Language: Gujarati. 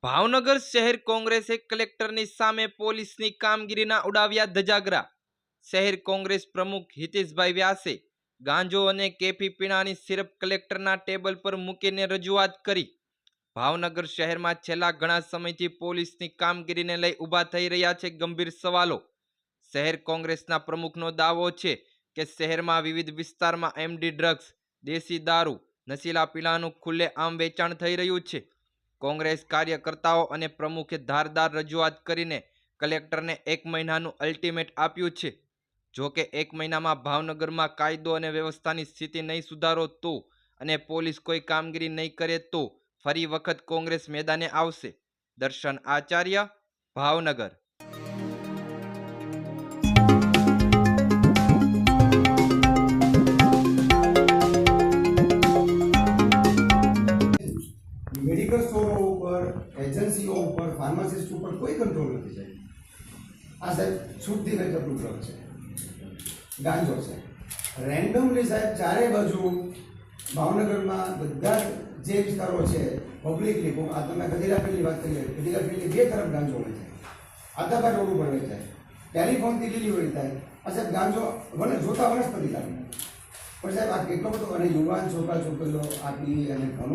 ભાવનગર શહેર કોંગ્રેસે કલેક્ટરની સામે પોલીસની કામગીરીના ઉડાવ્યા ધજાગરા। શહેર કોંગ્રેસ પ્રમુખ હિતેશભાઈ વ્યાસે ગાંજો અને કેફી પીણાની સિરપ કલેક્ટરના ટેબલ પર મૂકીને રજૂઆત કરી। ભાવનગર શહેરમાં છેલ્લા ઘણા સમયથી પોલીસની કામગીરીને લઈ ઊભા થઈ રહ્યા છે ગંભીર સવાલો। શહેર કોંગ્રેસના પ્રમુખનો દાવો છે કે શહેરમાં વિવિધ વિસ્તારમાં એમડી ડ્રગ્સ, દેશી દારૂ, નશીલા પીણાનું ખુલ્લેઆમ વેચાણ થઈ રહ્યું છે। કોંગ્રેસ કાર્યકર્તાઓ અને પ્રમુખે ધારદાર રજૂઆત કરીને કલેક્ટરને 1 મહિનાનું અલ્ટિમેટ આપ્યું છે। જો કે 1 મહિનામાં ભાવનગરમાં કાયદો અને વ્યવસ્થાની સ્થિતિ નહીં સુધારો તો અને પોલીસ કોઈ કામગીરી નહીં કરે તો ફરી વખત કોંગ્રેસ મેદાને આવશે। દર્શન આચાર્ય, ભાવનગર। मेडिकल स्टोरों पर, एजेंसीओं पर, फार्मासिस्ट पर कोई कंट्रोल नहीं है। आ साहब छूटती गई जबरू ड्रग है, गांजो है, रेन्डमली साहब चारे बाजू भावनगर में बधा जे विस्तारों है पब्लिकली आ तमे गधेरा फील्डनी बात करिए, गधेरा फील्डनी बे तरफ गांजो होय छे, आधाबा रोड पर होय छे, टेलिफोन थी डिलीवरी थाय। आ साहब गांजो वने जोता वनस्पति लागे पण साहब आ કેટલો બધો અને યુવાન છોકરા છોકરીઓ આપી અને ઘણું